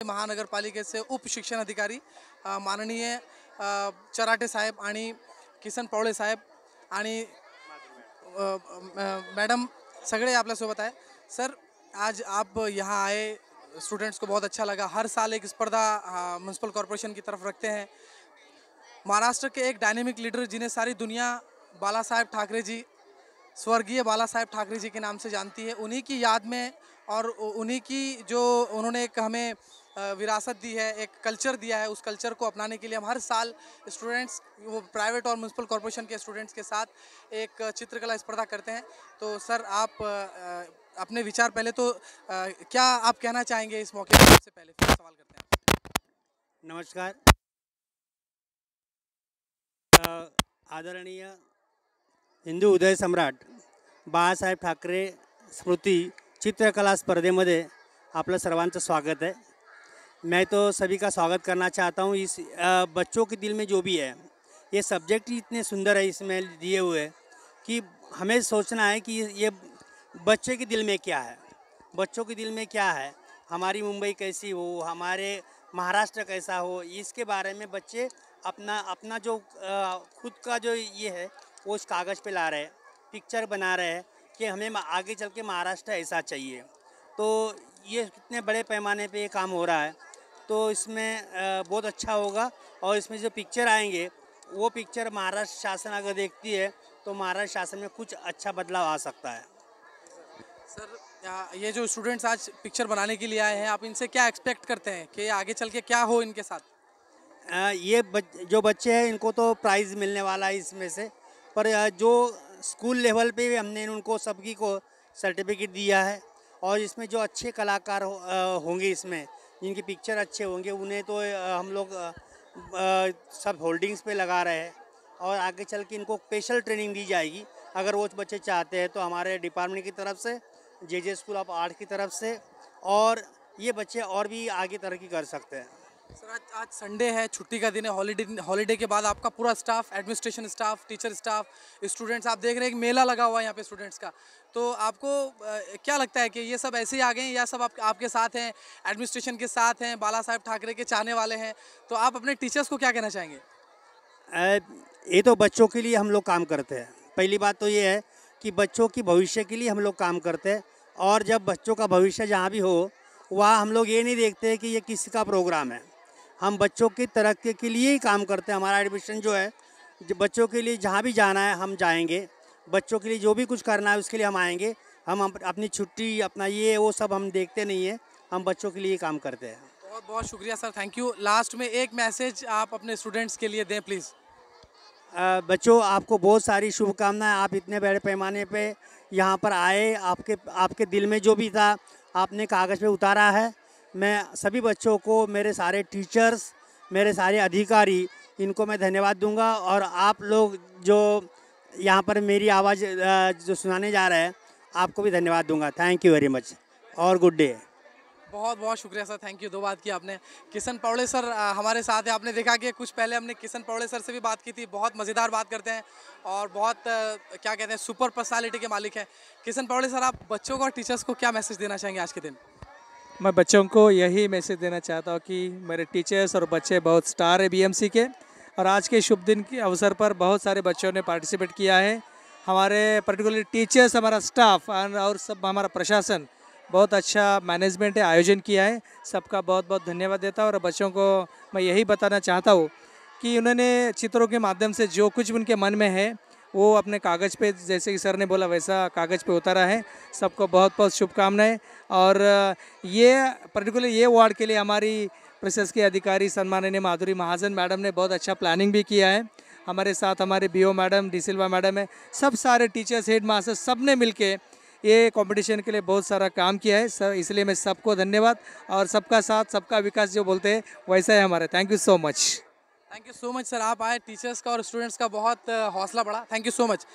महानगर पालिकेचे उप शिक्षण अधिकारी माननीय चराटे साहेब आणि किसन पवळे साहेब आणि मैडम सगळे आपल्यासोबत आहे। सर, आज आप यहाँ आए, स्टूडेंट्स को बहुत अच्छा लगा। हर साल एक स्पर्धा म्यूनसिपल कॉरपोरेशन की तरफ रखते हैं। महाराष्ट्र के एक डायनेमिक लीडर जिन्हें सारी दुनिया बाला साहेब ठाकरे जी, स्वर्गीय बाला साहेब ठाकरे जी के नाम से जानती है, उन्हीं की याद में और उन्हीं की जो उन्होंने एक हमें विरासत दी है, एक कल्चर दिया है, उस कल्चर को अपनाने के लिए हम हर साल स्टूडेंट्स, वो प्राइवेट और म्यूनसिपल कॉरपोरेशन के स्टूडेंट्स के साथ एक चित्रकला स्पर्धा करते हैं। तो सर, आप अपने विचार पहले तो क्या आप कहना चाहेंगे इस मौके पर? सबसे पहले फिर सवाल करते हैं। नमस्कार। आदरणीय हिंदू उदय सम्राट बाळासाहेब ठाकरे स्मृति चित्रकला स्पर्धेमध्ये आपलं सर्वांचं स्वागत है। मैं तो सभी का स्वागत करना चाहता हूँ। इस बच्चों के दिल में जो भी है, ये सब्जेक्ट ही इतने सुंदर है इसमें दिए हुए कि हमें सोचना है कि ये बच्चे के दिल में क्या है, बच्चों के दिल में क्या है, हमारी मुंबई कैसी हो, हमारे महाराष्ट्र कैसा हो, इसके बारे में बच्चे अपना अपना जो खुद का जो ये है वो उस कागज़ पे ला रहे हैं, पिक्चर बना रहे हैं कि हमें आगे चल के महाराष्ट्र ऐसा चाहिए। तो ये कितने बड़े पैमाने पे ये काम हो रहा है, तो इसमें बहुत अच्छा होगा। और इसमें जो पिक्चर आएंगे वो पिक्चर महाराष्ट्र शासन अगर देखती है तो महाराष्ट्र शासन में कुछ अच्छा बदलाव आ सकता है। सर, ये जो स्टूडेंट्स आज पिक्चर बनाने के लिए आए हैं, आप इनसे क्या एक्सपेक्ट करते हैं कि आगे चल के क्या हो इनके साथ? जो बच्चे हैं इनको तो प्राइज़ मिलने वाला है इसमें से, पर जो स्कूल लेवल पे भी हमने उनको सभी को सर्टिफिकेट दिया है। और इसमें जो अच्छे कलाकार होंगे, इसमें जिनकी पिक्चर अच्छे होंगे, उन्हें तो हम लोग सब होल्डिंग्स पे लगा रहे हैं। और आगे चल के इनको स्पेशल ट्रेनिंग दी जाएगी अगर वो बच्चे चाहते हैं तो, हमारे डिपार्टमेंट की तरफ से, जे स्कूल ऑफ आर्ट की तरफ से। और ये बच्चे और भी आगे तरक्की कर सकते हैं। सर, आज संडे है, छुट्टी का दिन है, हॉलीडे के बाद आपका पूरा staff, administration staff, teacher staff, students, आप देख रहे हैं एक मेला लगा हुआ है यहाँ पे स्टूडेंट्स का। तो आपको क्या लगता है कि ये सब ऐसे ही आ गए हैं या सब आपके साथ हैं, एडमिनिस्ट्रेशन के साथ हैं, बाला साहेब ठाकरे के चाहने वाले हैं? तो आप अपने टीचर्स को क्या कहना चाहेंगे? ये तो बच्चों के लिए हम लोग काम करते हैं। पहली बात तो ये है कि बच्चों की भविष्य के लिए हम लोग काम करते हैं। और जब बच्चों का भविष्य जहाँ भी हो, वहाँ हम लोग ये नहीं देखते कि ये किसका प्रोग्राम है, हम बच्चों की तरक्की के लिए ही काम करते हैं। हमारा एडमिशन जो है, जो बच्चों के लिए जहाँ भी जाना है हम जाएंगे, बच्चों के लिए जो भी कुछ करना है उसके लिए हम आएंगे। हम अपनी छुट्टी, अपना ये वो सब हम देखते नहीं है, हम बच्चों के लिए काम करते हैं। बहुत बहुत शुक्रिया सर, थैंक यू। लास्ट में एक मैसेज आप अपने स्टूडेंट्स के लिए दें प्लीज़। बच्चों, आपको बहुत सारी शुभकामनाएं। आप इतने बड़े पैमाने पे यहाँ पर आए, आपके दिल में जो भी था आपने कागज़ पे उतारा है। मैं सभी बच्चों को, मेरे सारे टीचर्स, मेरे सारे अधिकारी, इनको मैं धन्यवाद दूंगा। और आप लोग जो यहाँ पर मेरी आवाज़ जो सुनाने जा रहे हैं, आपको भी धन्यवाद दूंगा। थैंक यू वेरी मच और गुड डे। बहुत बहुत शुक्रिया सर, थैंक यू। दो बात की आपने। किसन पवळे सर हमारे साथ है। आपने देखा कि कुछ पहले हमने किसन पवळे सर से भी बात की थी, बहुत मज़ेदार बात करते हैं और बहुत क्या कहते हैं, सुपर पर्सनालिटी के मालिक हैं। किसन पवळे सर, आप बच्चों को और टीचर्स को क्या मैसेज देना चाहेंगे आज के दिन? मैं बच्चों को यही मैसेज देना चाहता हूँ कि मेरे टीचर्स और बच्चे बहुत स्टार है बीएमसी के, और आज के शुभ दिन के अवसर पर बहुत सारे बच्चों ने पार्टिसिपेट किया है। हमारे पर्टिकुलरली टीचर्स, हमारा स्टाफ और सब हमारा प्रशासन बहुत अच्छा मैनेजमेंट है, आयोजन किया है। सबका बहुत बहुत धन्यवाद देता हूँ। और बच्चों को मैं यही बताना चाहता हूँ कि उन्होंने चित्रों के माध्यम से जो कुछ भी उनके मन में है वो अपने कागज़ पे, जैसे कि सर ने बोला वैसा कागज़ पे उतारा है। सबको बहुत बहुत शुभकामनाएं। और ये पर्टिकुलर ये वार्ड के लिए हमारी प्रशासकीय अधिकारी सम्माननीय माधुरी महाजन मैडम ने बहुत अच्छा प्लानिंग भी किया है। हमारे साथ हमारे बीओ मैडम, डी सिल्वा मैडम है, सब सारे टीचर्स, हेड मास्टर, सब ने मिल के ये कंपटीशन के लिए बहुत सारा काम किया है सर, इसलिए मैं सबको धन्यवाद। और सबका साथ सबका विकास जो बोलते हैं वैसा है हमारा। Thank you so much. Thank you so much sir, आप आए, टीचर्स का और स्टूडेंट्स का बहुत हौसला बढ़ा। Thank you so much.